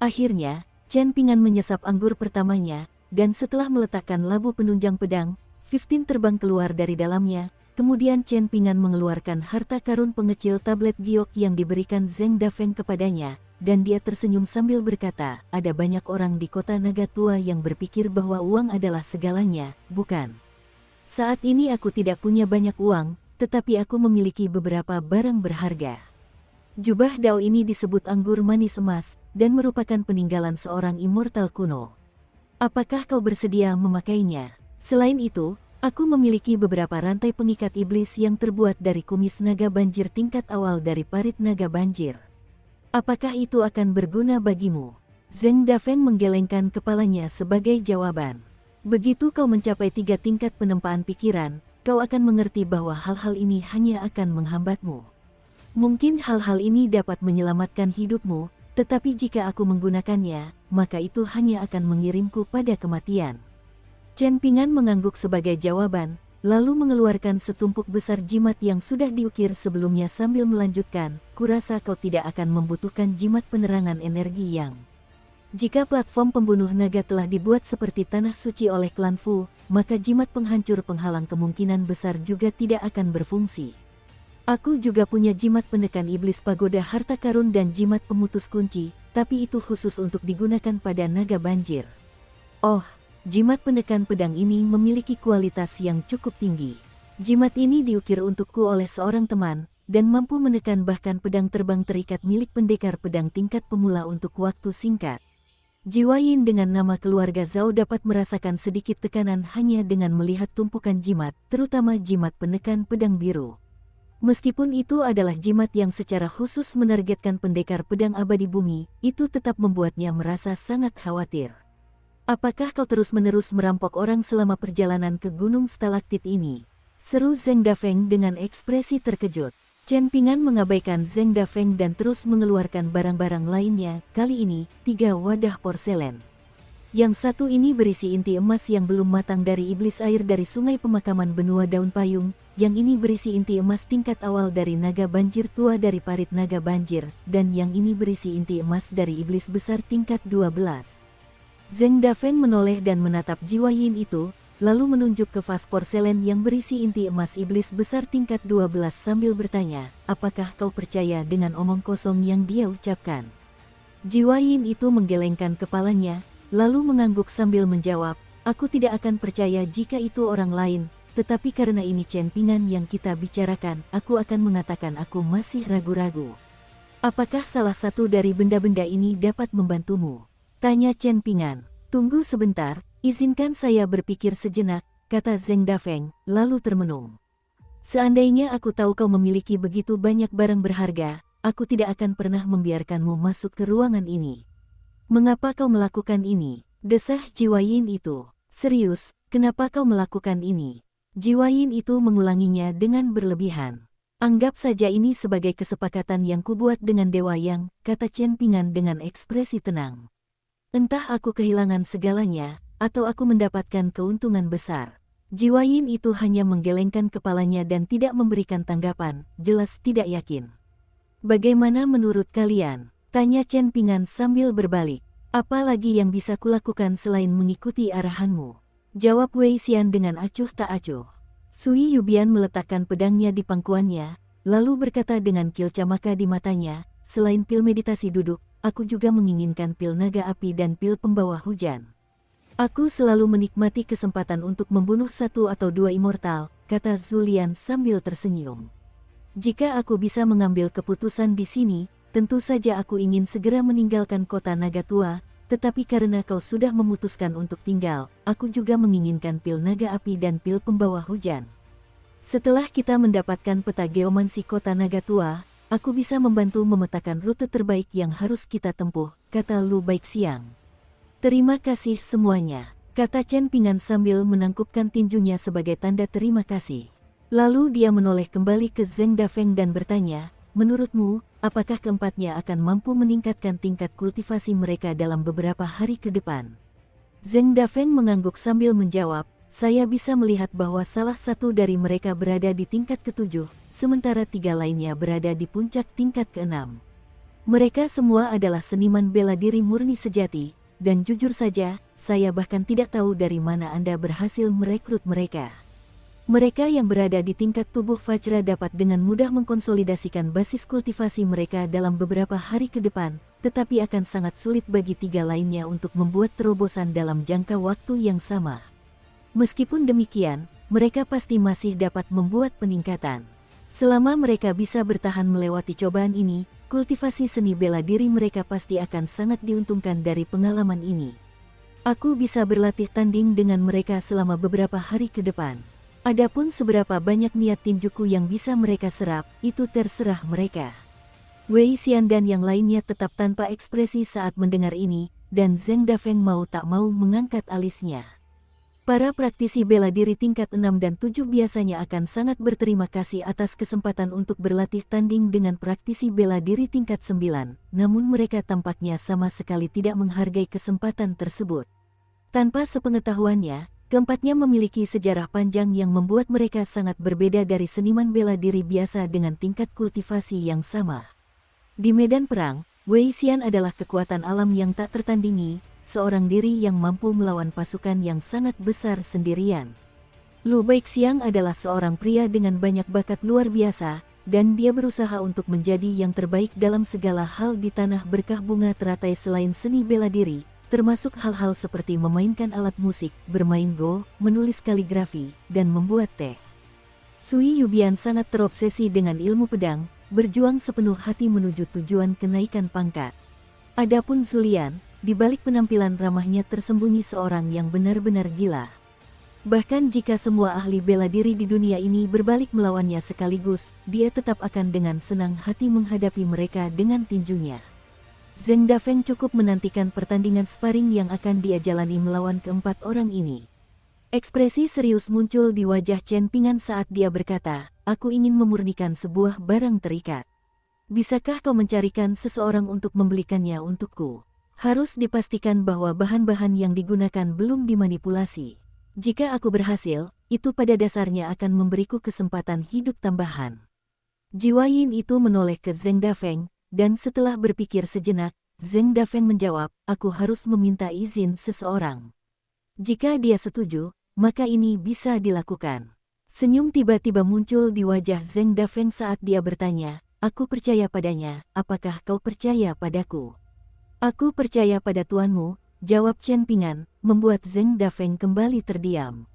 Akhirnya, Chen Ping'an menyesap anggur pertamanya, dan setelah meletakkan labu penunjang pedang, 15 terbang keluar dari dalamnya. Kemudian Chen Ping'an mengeluarkan harta karun pengecil tablet giok yang diberikan Zheng Dafeng kepadanya, dan dia tersenyum sambil berkata, "Ada banyak orang di kota naga tua yang berpikir bahwa uang adalah segalanya, bukan? Saat ini aku tidak punya banyak uang, tetapi aku memiliki beberapa barang berharga. Jubah Dao ini disebut anggur manis emas, dan merupakan peninggalan seorang immortal kuno. Apakah kau bersedia memakainya? Selain itu, aku memiliki beberapa rantai pengikat iblis yang terbuat dari kumis naga banjir tingkat awal dari parit naga banjir. Apakah itu akan berguna bagimu? Zeng Dafeng menggelengkan kepalanya sebagai jawaban. Begitu kau mencapai 3 tingkat penempaan pikiran, kau akan mengerti bahwa hal-hal ini hanya akan menghambatmu. Mungkin hal-hal ini dapat menyelamatkan hidupmu, tetapi jika aku menggunakannya, maka itu hanya akan mengirimku pada kematian. Chen Pingan mengangguk sebagai jawaban, lalu mengeluarkan setumpuk besar jimat yang sudah diukir sebelumnya sambil melanjutkan, kurasa kau tidak akan membutuhkan jimat penerangan energi yang. Jika platform pembunuh naga telah dibuat seperti tanah suci oleh klan Fu, maka jimat penghancur penghalang kemungkinan besar juga tidak akan berfungsi. Aku juga punya jimat penekan iblis pagoda harta karun dan jimat pemutus kunci, tapi itu khusus untuk digunakan pada naga banjir. Oh, jimat penekan pedang ini memiliki kualitas yang cukup tinggi. Jimat ini diukir untukku oleh seorang teman, dan mampu menekan bahkan pedang terbang terikat milik pendekar pedang tingkat pemula untuk waktu singkat. Jiwa Yin dengan nama keluarga Zhao dapat merasakan sedikit tekanan hanya dengan melihat tumpukan jimat, terutama jimat penekan pedang biru. Meskipun itu adalah jimat yang secara khusus menargetkan pendekar pedang abadi bumi, itu tetap membuatnya merasa sangat khawatir. Apakah kau terus-menerus merampok orang selama perjalanan ke gunung stalaktit ini? Seru Zeng Dafeng dengan ekspresi terkejut. Chen Pingan mengabaikan Zeng Dafeng dan terus mengeluarkan barang-barang lainnya, kali ini 3 wadah porselen. Yang satu ini berisi inti emas yang belum matang dari iblis air dari sungai pemakaman benua daun payung, yang ini berisi inti emas tingkat awal dari naga banjir tua dari parit naga banjir, dan yang ini berisi inti emas dari iblis besar tingkat 12. Zeng Dafeng menoleh dan menatap jiwa Yin itu, lalu menunjuk ke vas porselen yang berisi inti emas iblis besar tingkat 12 sambil bertanya, apakah kau percaya dengan omong kosong yang dia ucapkan? Jiwa Yin itu menggelengkan kepalanya, lalu mengangguk sambil menjawab, aku tidak akan percaya jika itu orang lain, tetapi karena ini Chen Pingan yang kita bicarakan, aku akan mengatakan aku masih ragu-ragu. Apakah salah satu dari benda-benda ini dapat membantumu? Tanya Chen Pingan. Tunggu sebentar, izinkan saya berpikir sejenak, kata Zeng Dafeng, lalu termenung. Seandainya aku tahu kau memiliki begitu banyak barang berharga, aku tidak akan pernah membiarkanmu masuk ke ruangan ini. Mengapa kau melakukan ini? Desah jiwa Yin itu. Serius, kenapa kau melakukan ini? Jiwa Yin itu mengulanginya dengan berlebihan. Anggap saja ini sebagai kesepakatan yang kubuat dengan Dewa Yang, kata Chen Pingan dengan ekspresi tenang. Entah aku kehilangan segalanya, atau aku mendapatkan keuntungan besar. Jiwa Yin itu hanya menggelengkan kepalanya dan tidak memberikan tanggapan, jelas tidak yakin. Bagaimana menurut kalian? Tanya Chen Pingan sambil berbalik. Apa lagi yang bisa kulakukan selain mengikuti arahanmu? Jawab Wei Xian dengan acuh tak acuh. Sui Yubian meletakkan pedangnya di pangkuannya, lalu berkata dengan kilca maka di matanya, selain pil meditasi duduk, aku juga menginginkan pil naga api dan pil pembawa hujan. Aku selalu menikmati kesempatan untuk membunuh 1 atau 2 immortal, kata Zulian sambil tersenyum. Jika aku bisa mengambil keputusan di sini, tentu saja aku ingin segera meninggalkan kota naga tua, tetapi karena kau sudah memutuskan untuk tinggal, aku juga menginginkan pil naga api dan pil pembawa hujan. Setelah kita mendapatkan peta geomansi kota naga tua, aku bisa membantu memetakan rute terbaik yang harus kita tempuh, kata Lu Baixiang. Terima kasih semuanya, kata Chen Pingan sambil menangkupkan tinjunya sebagai tanda terima kasih. Lalu dia menoleh kembali ke Zeng Dafeng dan bertanya, menurutmu, apakah keempatnya akan mampu meningkatkan tingkat kultivasi mereka dalam beberapa hari ke depan? Zeng Dafeng mengangguk sambil menjawab, saya bisa melihat bahwa salah satu dari mereka berada di tingkat ke-7, sementara 3 lainnya berada di puncak tingkat ke-6. Mereka semua adalah seniman bela diri murni sejati, dan jujur saja, saya bahkan tidak tahu dari mana Anda berhasil merekrut mereka. Mereka yang berada di tingkat tubuh Vajra dapat dengan mudah mengkonsolidasikan basis kultivasi mereka dalam beberapa hari ke depan, tetapi akan sangat sulit bagi 3 lainnya untuk membuat terobosan dalam jangka waktu yang sama. Meskipun demikian, mereka pasti masih dapat membuat peningkatan. Selama mereka bisa bertahan melewati cobaan ini, kultivasi seni bela diri mereka pasti akan sangat diuntungkan dari pengalaman ini. Aku bisa berlatih tanding dengan mereka selama beberapa hari ke depan. Adapun seberapa banyak niat tinjuku yang bisa mereka serap, itu terserah mereka. Wei Xian dan yang lainnya tetap tanpa ekspresi saat mendengar ini, dan Zheng Dafeng mau tak mau mengangkat alisnya. Para praktisi bela diri tingkat 6 dan 7 biasanya akan sangat berterima kasih atas kesempatan untuk berlatih tanding dengan praktisi bela diri tingkat 9, namun mereka tampaknya sama sekali tidak menghargai kesempatan tersebut. Tanpa sepengetahuannya, keempatnya memiliki sejarah panjang yang membuat mereka sangat berbeda dari seniman bela diri biasa dengan tingkat kultivasi yang sama. Di medan perang, Wei Xian adalah kekuatan alam yang tak tertandingi, seorang diri yang mampu melawan pasukan yang sangat besar sendirian. Lu Baixiang adalah seorang pria dengan banyak bakat luar biasa, dan dia berusaha untuk menjadi yang terbaik dalam segala hal di tanah berkah bunga teratai selain seni bela diri, termasuk hal-hal seperti memainkan alat musik, bermain go, menulis kaligrafi, dan membuat teh. Sui Yubian sangat terobsesi dengan ilmu pedang, berjuang sepenuh hati menuju tujuan kenaikan pangkat. Adapun Zulian, di balik penampilan ramahnya tersembunyi seorang yang benar-benar gila. Bahkan jika semua ahli bela diri di dunia ini berbalik melawannya sekaligus, dia tetap akan dengan senang hati menghadapi mereka dengan tinjunya. Zheng Dafeng cukup menantikan pertandingan sparring yang akan dia jalani melawan keempat orang ini. Ekspresi serius muncul di wajah Chen Pingan saat dia berkata, "Aku ingin memurnikan sebuah barang terikat. Bisakah kau mencarikan seseorang untuk membelikannya untukku? Harus dipastikan bahwa bahan-bahan yang digunakan belum dimanipulasi. Jika aku berhasil, itu pada dasarnya akan memberiku kesempatan hidup tambahan." Jiwa Yin itu menoleh ke Zheng Dafeng, dan setelah berpikir sejenak, Zheng Dafeng menjawab, "Aku harus meminta izin seseorang. Jika dia setuju, maka ini bisa dilakukan." Senyum tiba-tiba muncul di wajah Zheng Dafeng saat dia bertanya, "Aku percaya padanya, apakah kau percaya padaku?" "Aku percaya pada tuanmu," jawab Chen Pingan, membuat Zheng Dafeng kembali terdiam.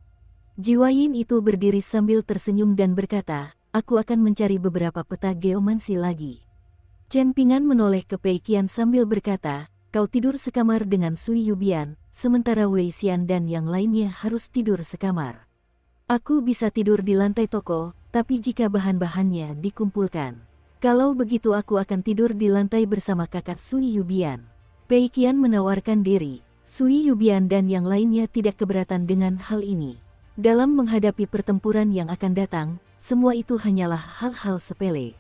Jiwa Yin itu berdiri sambil tersenyum dan berkata, "Aku akan mencari beberapa peta geomansi lagi." Chen Pingan menoleh ke Pei Qian sambil berkata, "Kau tidur sekamar dengan Sui Yubian, sementara Wei Xian dan yang lainnya harus tidur sekamar. Aku bisa tidur di lantai toko, tapi jika bahan-bahannya dikumpulkan. Kalau begitu aku akan tidur di lantai bersama kakak Sui Yubian." Pei Qian menawarkan diri. Sui Yubian dan yang lainnya tidak keberatan dengan hal ini. Dalam menghadapi pertempuran yang akan datang, semua itu hanyalah hal-hal sepele.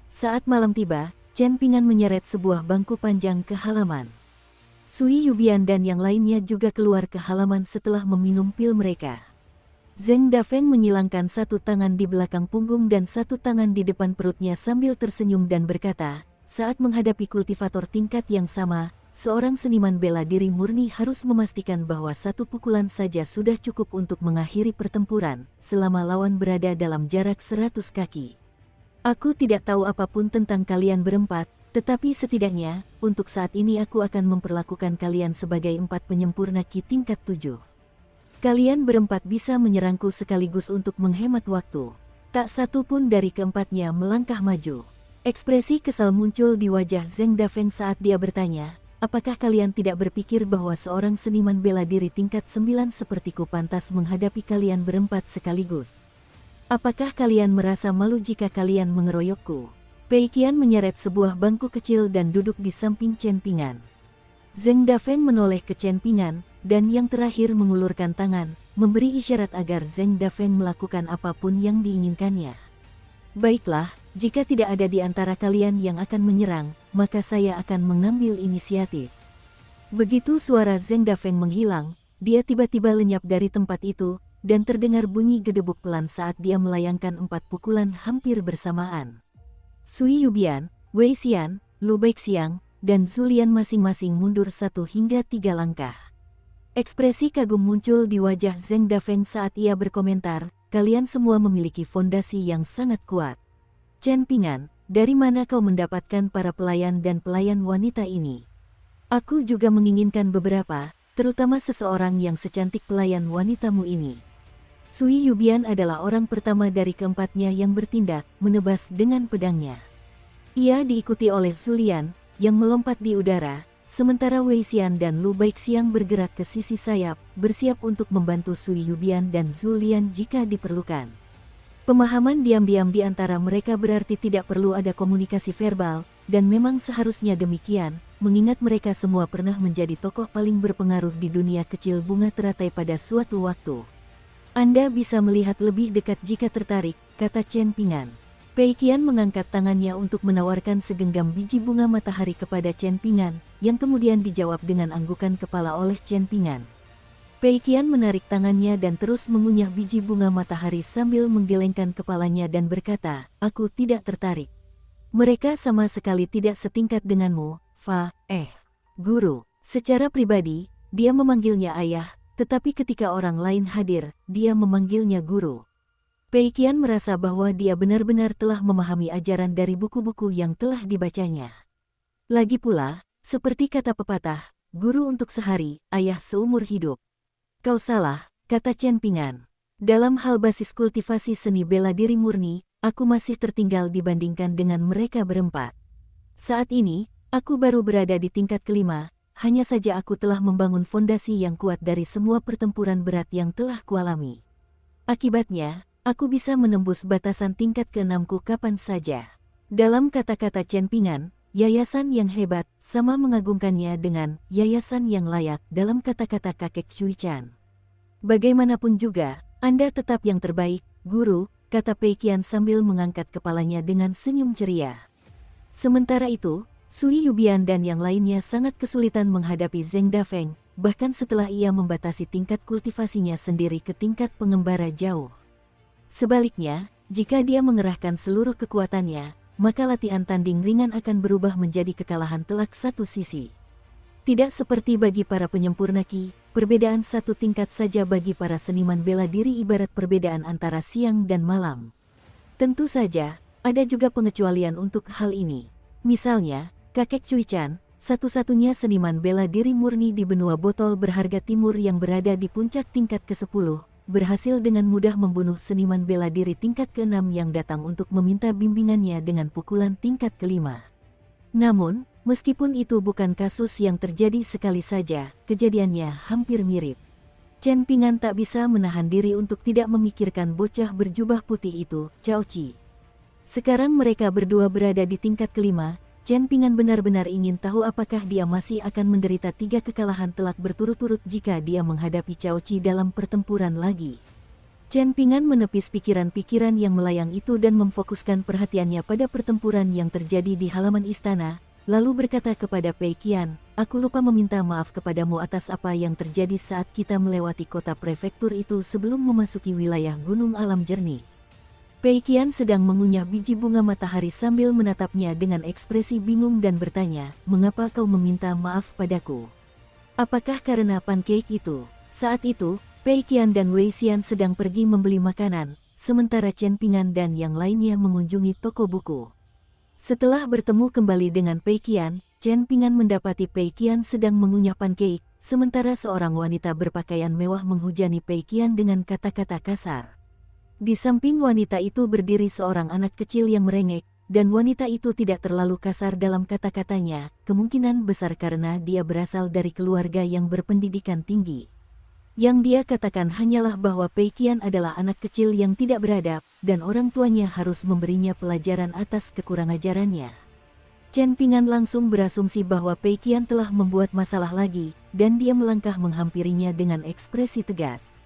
Saat malam tiba, Chen Pingan menyeret sebuah bangku panjang ke halaman. Sui Yubian dan yang lainnya juga keluar ke halaman setelah meminum pil mereka. Zheng Dafeng menyilangkan satu tangan di belakang punggung dan satu tangan di depan perutnya sambil tersenyum dan berkata, "Saat menghadapi kultivator tingkat yang sama, seorang seniman bela diri murni harus memastikan bahwa satu pukulan saja sudah cukup untuk mengakhiri pertempuran, selama lawan berada dalam jarak 100 kaki. Aku tidak tahu apapun tentang kalian berempat, tetapi setidaknya, untuk saat ini aku akan memperlakukan kalian sebagai 4 penyempurna Ki tingkat 7. Kalian berempat bisa menyerangku sekaligus untuk menghemat waktu." Tak satu pun dari keempatnya melangkah maju. Ekspresi kesal muncul di wajah Zheng Dafeng saat dia bertanya, "Apakah kalian tidak berpikir bahwa seorang seniman bela diri tingkat 9 sepertiku pantas menghadapi kalian berempat sekaligus? Apakah kalian merasa malu jika kalian mengeroyokku?" Pei Qian menyeret sebuah bangku kecil dan duduk di samping Chen Pingan. Zheng Dafeng menoleh ke Chen Pingan, dan yang terakhir mengulurkan tangan, memberi isyarat agar Zheng Dafeng melakukan apapun yang diinginkannya. "Baiklah, jika tidak ada di antara kalian yang akan menyerang, maka saya akan mengambil inisiatif." Begitu suara Zheng Dafeng menghilang, dia tiba-tiba lenyap dari tempat itu, dan terdengar bunyi gedebuk pelan saat dia melayangkan 4 pukulan hampir bersamaan. Sui Yubian, Wei Xian, Lu Baixiang, dan Zulian masing-masing mundur 1 hingga 3 langkah. Ekspresi kagum muncul di wajah Zheng Dafeng saat ia berkomentar, "Kalian semua memiliki fondasi yang sangat kuat. Chen Pingan, dari mana kau mendapatkan para pelayan dan pelayan wanita ini? Aku juga menginginkan beberapa, terutama seseorang yang secantik pelayan wanitamu ini." Sui Yubian adalah orang pertama dari keempatnya yang bertindak, menebas dengan pedangnya. Ia diikuti oleh Zulian, yang melompat di udara, sementara Wei Xian dan Lu Baixiang bergerak ke sisi sayap, bersiap untuk membantu Sui Yubian dan Zulian jika diperlukan. Pemahaman diam-diam di antara mereka berarti tidak perlu ada komunikasi verbal, dan memang seharusnya demikian, mengingat mereka semua pernah menjadi tokoh paling berpengaruh di dunia kecil bunga teratai pada suatu waktu. Anda bisa melihat lebih dekat jika tertarik, kata Chen Pingan. Pei Qian mengangkat tangannya untuk menawarkan segenggam biji bunga matahari kepada Chen Pingan, yang kemudian dijawab dengan anggukan kepala oleh Chen Pingan. Pei Qian menarik tangannya dan terus mengunyah biji bunga matahari sambil menggelengkan kepalanya dan berkata, "Aku tidak tertarik. Mereka sama sekali tidak setingkat denganmu, Guru." Secara pribadi, dia memanggilnya ayah, tetapi ketika orang lain hadir, dia memanggilnya guru. Pei Qian merasa bahwa dia benar-benar telah memahami ajaran dari buku-buku yang telah dibacanya. Lagi pula, seperti kata pepatah, guru untuk sehari, ayah seumur hidup. Kau salah, kata Chen Pingan. Dalam hal basis kultivasi seni bela diri murni, aku masih tertinggal dibandingkan dengan mereka berempat. Saat ini, aku baru berada di tingkat kelima, hanya saja aku telah membangun fondasi yang kuat dari semua pertempuran berat yang telah kualami. Akibatnya, aku bisa menembus batasan tingkat ke-6ku kapan saja. Dalam kata-kata Chen Pingan, yayasan yang hebat sama mengagumkannya dengan yayasan yang layak dalam kata-kata kakek Cui Chan. Bagaimanapun juga, Anda tetap yang terbaik, guru, kata Pei Qian sambil mengangkat kepalanya dengan senyum ceria. Sementara itu, Sui Yubian dan yang lainnya sangat kesulitan menghadapi Zheng Dafeng, bahkan setelah ia membatasi tingkat kultivasinya sendiri ke tingkat pengembara jauh. Sebaliknya, jika dia mengerahkan seluruh kekuatannya, maka latihan tanding ringan akan berubah menjadi kekalahan telak satu sisi. Tidak seperti bagi para penyempurna Qi, perbedaan satu tingkat saja bagi para seniman bela diri ibarat perbedaan antara siang dan malam. Tentu saja, ada juga pengecualian untuk hal ini. Misalnya, kakek Cui Chan, satu-satunya seniman bela diri murni di benua botol berharga timur yang berada di puncak tingkat ke-10, berhasil dengan mudah membunuh seniman bela diri tingkat ke-6 yang datang untuk meminta bimbingannya dengan pukulan tingkat ke-5. Namun, meskipun itu bukan kasus yang terjadi sekali saja, kejadiannya hampir mirip. Chen Pingan tak bisa menahan diri untuk tidak memikirkan bocah berjubah putih itu, Cao Qi. Sekarang mereka berdua berada di tingkat ke-5, Chen Pingan benar-benar ingin tahu apakah dia masih akan menderita 3 kekalahan telak berturut-turut jika dia menghadapi Cao Qi dalam pertempuran lagi. Chen Pingan menepis pikiran-pikiran yang melayang itu dan memfokuskan perhatiannya pada pertempuran yang terjadi di halaman istana, lalu berkata kepada Pei Qian, "Aku lupa meminta maaf kepadamu atas apa yang terjadi saat kita melewati kota prefektur itu sebelum memasuki wilayah Gunung Alam Jernih." Pei Qian sedang mengunyah biji bunga matahari sambil menatapnya dengan ekspresi bingung dan bertanya, "Mengapa kau meminta maaf padaku? Apakah karena pancake itu?" Saat itu, Pei Qian dan Wei Xian sedang pergi membeli makanan, sementara Chen Pingan dan yang lainnya mengunjungi toko buku. Setelah bertemu kembali dengan Pei Qian, Chen Pingan mendapati Pei Qian sedang mengunyah pancake, sementara seorang wanita berpakaian mewah menghujani Pei Qian dengan kata-kata kasar. Di samping wanita itu berdiri seorang anak kecil yang merengek, dan wanita itu tidak terlalu kasar dalam kata-katanya, kemungkinan besar karena dia berasal dari keluarga yang berpendidikan tinggi. Yang dia katakan hanyalah bahwa Pei Qian adalah anak kecil yang tidak beradab, dan orang tuanya harus memberinya pelajaran atas kekurangajarannya. Chen Pingan langsung berasumsi bahwa Pei Qian telah membuat masalah lagi, dan dia melangkah menghampirinya dengan ekspresi tegas.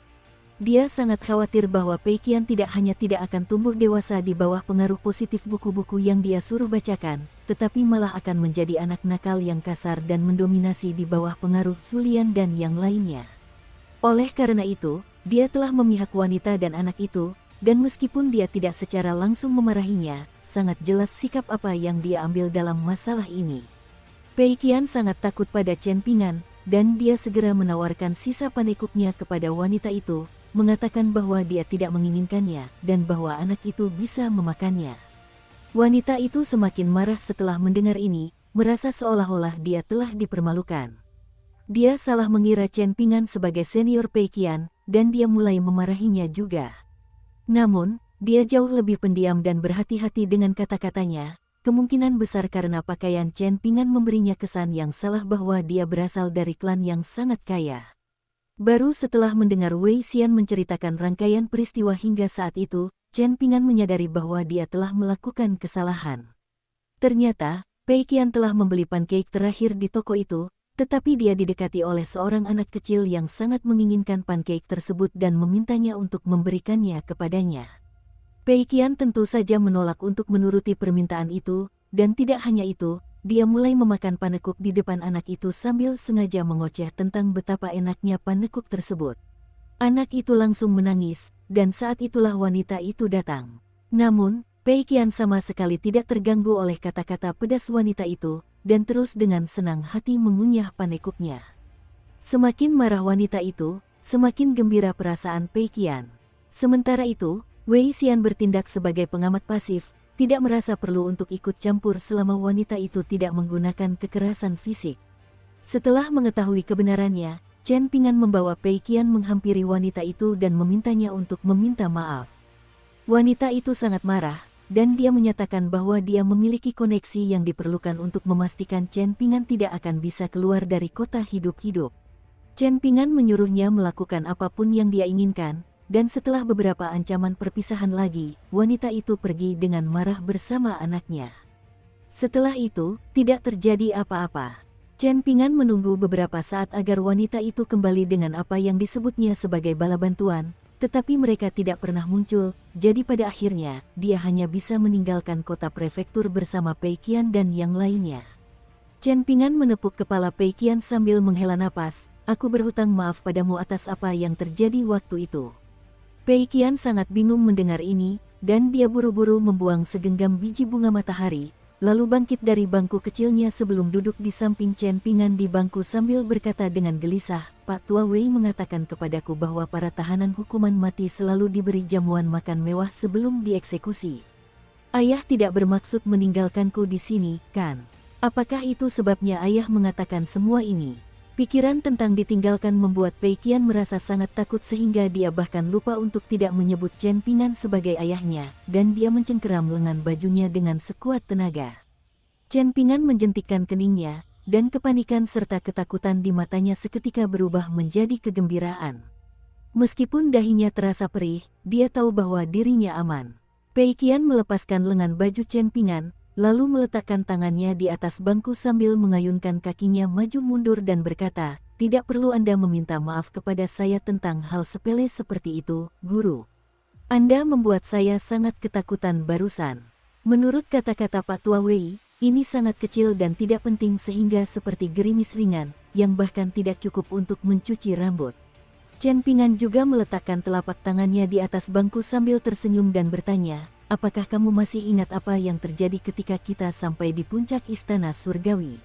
Dia sangat khawatir bahwa Pei Qian tidak hanya tidak akan tumbuh dewasa di bawah pengaruh positif buku-buku yang dia suruh bacakan, tetapi malah akan menjadi anak nakal yang kasar dan mendominasi di bawah pengaruh Zulian dan yang lainnya. Oleh karena itu, dia telah memihak wanita dan anak itu, dan meskipun dia tidak secara langsung memarahinya, sangat jelas sikap apa yang dia ambil dalam masalah ini. Pei Qian sangat takut pada Chen Pingan, dan dia segera menawarkan sisa panekuknya kepada wanita itu, mengatakan bahwa dia tidak menginginkannya, dan bahwa anak itu bisa memakannya. Wanita itu semakin marah setelah mendengar ini, merasa seolah-olah dia telah dipermalukan. Dia salah mengira Chen Pingan sebagai senior Pei Qian, dan dia mulai memarahinya juga. Namun, dia jauh lebih pendiam dan berhati-hati dengan kata-katanya, kemungkinan besar karena pakaian Chen Pingan memberinya kesan yang salah bahwa dia berasal dari klan yang sangat kaya. Baru setelah mendengar Wei Xian menceritakan rangkaian peristiwa hingga saat itu, Chen Pingan menyadari bahwa dia telah melakukan kesalahan. Ternyata, Pei Qian telah membeli pancake terakhir di toko itu, tetapi dia didekati oleh seorang anak kecil yang sangat menginginkan pancake tersebut dan memintanya untuk memberikannya kepadanya. Pei Qian tentu saja menolak untuk menuruti permintaan itu, dan tidak hanya itu, dia mulai memakan panekuk di depan anak itu sambil sengaja mengoceh tentang betapa enaknya panekuk tersebut. Anak itu langsung menangis, dan saat itulah wanita itu datang. Namun, Pei Qian sama sekali tidak terganggu oleh kata-kata pedas wanita itu, dan terus dengan senang hati mengunyah panekuknya. Semakin marah wanita itu, semakin gembira perasaan Pei Qian. Sementara itu, Wei Xian bertindak sebagai pengamat pasif, tidak merasa perlu untuk ikut campur selama wanita itu tidak menggunakan kekerasan fisik. Setelah mengetahui kebenarannya, Chen Pingan membawa Pei Qian menghampiri wanita itu dan memintanya untuk meminta maaf. Wanita itu sangat marah, dan dia menyatakan bahwa dia memiliki koneksi yang diperlukan untuk memastikan Chen Pingan tidak akan bisa keluar dari kota hidup-hidup. Chen Pingan menyuruhnya melakukan apapun yang dia inginkan, dan setelah beberapa ancaman perpisahan lagi, wanita itu pergi dengan marah bersama anaknya. Setelah itu, tidak terjadi apa-apa. Chen Pingan menunggu beberapa saat agar wanita itu kembali dengan apa yang disebutnya sebagai bala bantuan, tetapi mereka tidak pernah muncul, jadi pada akhirnya, dia hanya bisa meninggalkan kota prefektur bersama Pei Qian dan yang lainnya. Chen Pingan menepuk kepala Pei Qian sambil menghela napas, "Aku berhutang maaf padamu atas apa yang terjadi waktu itu." Pei Qian sangat bingung mendengar ini, dan dia buru-buru membuang segenggam biji bunga matahari, lalu bangkit dari bangku kecilnya sebelum duduk di samping Chen Pingan di bangku sambil berkata dengan gelisah, "Pak Tua Wei mengatakan kepadaku bahwa para tahanan hukuman mati selalu diberi jamuan makan mewah sebelum dieksekusi. Ayah tidak bermaksud meninggalkanku di sini, kan? Apakah itu sebabnya ayah mengatakan semua ini?" Pikiran tentang ditinggalkan membuat Pei Qian merasa sangat takut sehingga dia bahkan lupa untuk tidak menyebut Chen Pingan sebagai ayahnya, dan dia mencengkeram lengan bajunya dengan sekuat tenaga. Chen Pingan menjentikkan keningnya, dan kepanikan serta ketakutan di matanya seketika berubah menjadi kegembiraan. Meskipun dahinya terasa perih, dia tahu bahwa dirinya aman. Pei Qian melepaskan lengan baju Chen Pingan, lalu meletakkan tangannya di atas bangku sambil mengayunkan kakinya maju mundur dan berkata, "Tidak perlu Anda meminta maaf kepada saya tentang hal sepele seperti itu, Guru. Anda membuat saya sangat ketakutan barusan." Menurut kata-kata Pak Tua Wei, ini sangat kecil dan tidak penting sehingga seperti gerimis ringan, yang bahkan tidak cukup untuk mencuci rambut. Chen Pingan juga meletakkan telapak tangannya di atas bangku sambil tersenyum dan bertanya, "Apakah kamu masih ingat apa yang terjadi ketika kita sampai di puncak istana surgawi?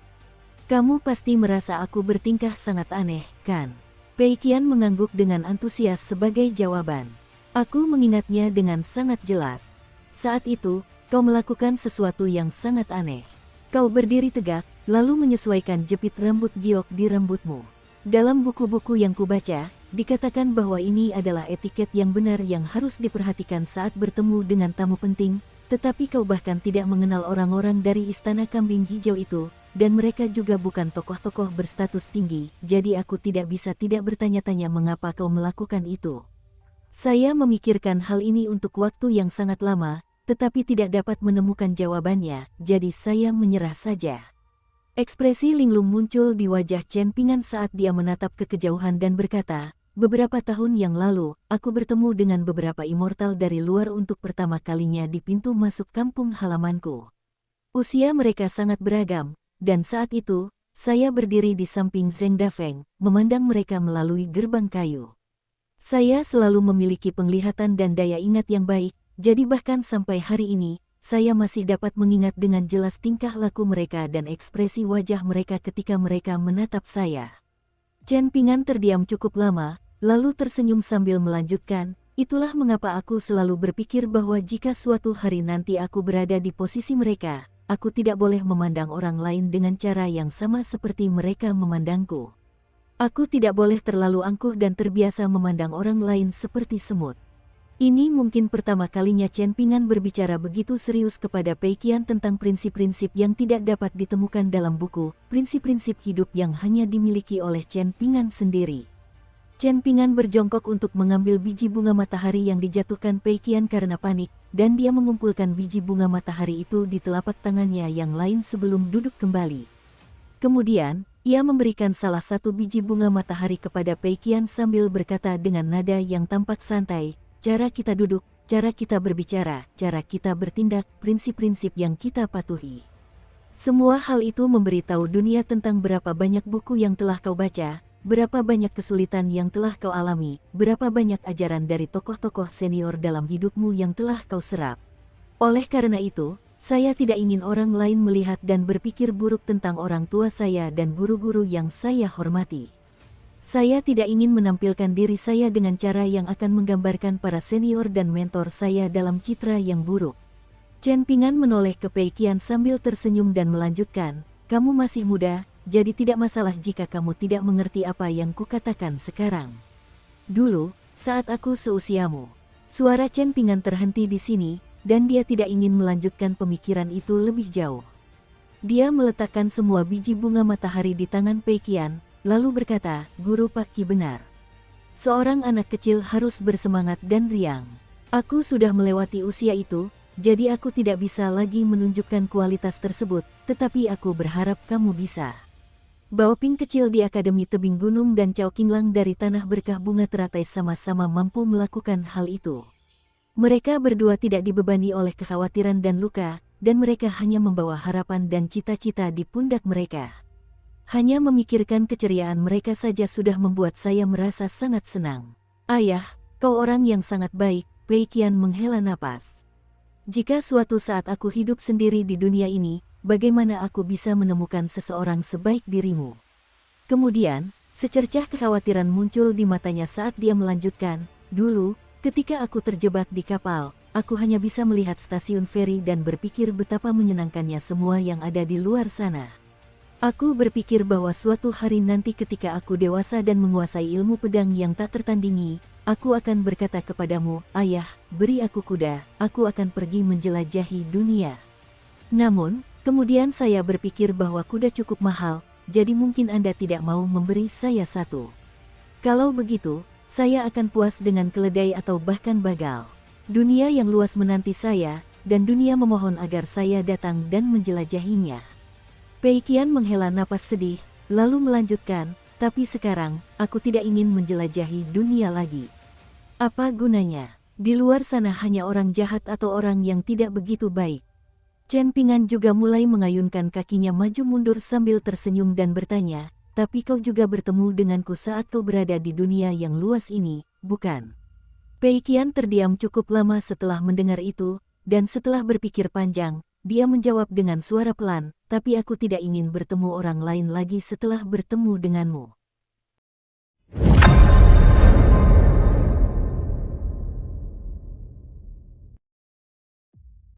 Kamu pasti merasa aku bertingkah sangat aneh, kan?" Pei Qian mengangguk dengan antusias sebagai jawaban. "Aku mengingatnya dengan sangat jelas. Saat itu, kau melakukan sesuatu yang sangat aneh. Kau berdiri tegak, lalu menyesuaikan jepit rambut giok di rambutmu. Dalam buku-buku yang kubaca, dikatakan bahwa ini adalah etiket yang benar yang harus diperhatikan saat bertemu dengan tamu penting, tetapi kau bahkan tidak mengenal orang-orang dari istana kambing hijau itu, dan mereka juga bukan tokoh-tokoh berstatus tinggi, jadi aku tidak bisa tidak bertanya-tanya mengapa kau melakukan itu. Saya memikirkan hal ini untuk waktu yang sangat lama, tetapi tidak dapat menemukan jawabannya, jadi saya menyerah saja." Ekspresi linglung muncul di wajah Chen Pingan saat dia menatap ke kejauhan dan berkata, "Beberapa tahun yang lalu, aku bertemu dengan beberapa immortal dari luar untuk pertama kalinya di pintu masuk kampung halamanku. Usia mereka sangat beragam, dan saat itu, saya berdiri di samping Zheng Dafeng, memandang mereka melalui gerbang kayu. Saya selalu memiliki penglihatan dan daya ingat yang baik, jadi bahkan sampai hari ini, saya masih dapat mengingat dengan jelas tingkah laku mereka dan ekspresi wajah mereka ketika mereka menatap saya." Chen Pingan terdiam cukup lama, lalu tersenyum sambil melanjutkan, "Itulah mengapa aku selalu berpikir bahwa jika suatu hari nanti aku berada di posisi mereka, aku tidak boleh memandang orang lain dengan cara yang sama seperti mereka memandangku. Aku tidak boleh terlalu angkuh dan terbiasa memandang orang lain seperti semut. Ini mungkin pertama kalinya Chen Ping'an berbicara begitu serius kepada Pei Qian tentang prinsip-prinsip yang tidak dapat ditemukan dalam buku, prinsip-prinsip hidup yang hanya dimiliki oleh Chen Ping'an sendiri. Chen Ping'an berjongkok untuk mengambil biji bunga matahari yang dijatuhkan Pei Qian karena panik, dan dia mengumpulkan biji bunga matahari itu di telapak tangannya yang lain sebelum duduk kembali. Kemudian, ia memberikan salah satu biji bunga matahari kepada Pei Qian sambil berkata dengan nada yang tampak santai, cara kita duduk, cara kita berbicara, cara kita bertindak, prinsip-prinsip yang kita patuhi. Semua hal itu memberitahu dunia tentang berapa banyak buku yang telah kau baca, berapa banyak kesulitan yang telah kau alami, berapa banyak ajaran dari tokoh-tokoh senior dalam hidupmu yang telah kau serap. Oleh karena itu, saya tidak ingin orang lain melihat dan berpikir buruk tentang orang tua saya dan guru-guru yang saya hormati. Saya tidak ingin menampilkan diri saya dengan cara yang akan menggambarkan para senior dan mentor saya dalam citra yang buruk. Chen Ping'an menoleh ke Pei Qian sambil tersenyum dan melanjutkan, kamu masih muda, jadi tidak masalah jika kamu tidak mengerti apa yang kukatakan sekarang. Dulu, saat aku seusiamu. Suara Chen Ping'an terhenti di sini, dan dia tidak ingin melanjutkan pemikiran itu lebih jauh. Dia meletakkan semua biji bunga matahari di tangan Pei Qian, lalu berkata, Guru Pak Qi benar. Seorang anak kecil harus bersemangat dan riang. Aku sudah melewati usia itu, jadi aku tidak bisa lagi menunjukkan kualitas tersebut, tetapi aku berharap kamu bisa. Baoping kecil di Akademi Tebing Gunung dan Cao Qinglang dari Tanah Berkah Bunga Teratai sama-sama mampu melakukan hal itu. Mereka berdua tidak dibebani oleh kekhawatiran dan luka, dan mereka hanya membawa harapan dan cita-cita di pundak mereka. Hanya memikirkan keceriaan mereka saja sudah membuat saya merasa sangat senang. Ayah, kau orang yang sangat baik, Pei Qian menghela napas. Jika suatu saat aku hidup sendiri di dunia ini, bagaimana aku bisa menemukan seseorang sebaik dirimu? Kemudian, secercah kekhawatiran muncul di matanya saat dia melanjutkan, dulu, ketika aku terjebak di kapal, aku hanya bisa melihat stasiun feri dan berpikir betapa menyenangkannya semua yang ada di luar sana. Aku berpikir bahwa suatu hari nanti ketika aku dewasa dan menguasai ilmu pedang yang tak tertandingi, aku akan berkata kepadamu, Ayah, beri aku kuda, aku akan pergi menjelajahi dunia. Namun, kemudian saya berpikir bahwa kuda cukup mahal, jadi mungkin Anda tidak mau memberi saya satu. Kalau begitu, saya akan puas dengan keledai atau bahkan bagal. Dunia yang luas menanti saya, dan dunia memohon agar saya datang dan menjelajahinya. Pei Qian menghela napas sedih, lalu melanjutkan, tapi sekarang, aku tidak ingin menjelajahi dunia lagi. Apa gunanya? Di luar sana hanya orang jahat atau orang yang tidak begitu baik. Chen Ping'an juga mulai mengayunkan kakinya maju mundur sambil tersenyum dan bertanya, tapi kau juga bertemu denganku saat kau berada di dunia yang luas ini, bukan? Pei Qian terdiam cukup lama setelah mendengar itu, dan setelah berpikir panjang, dia menjawab dengan suara pelan, tapi aku tidak ingin bertemu orang lain lagi setelah bertemu denganmu.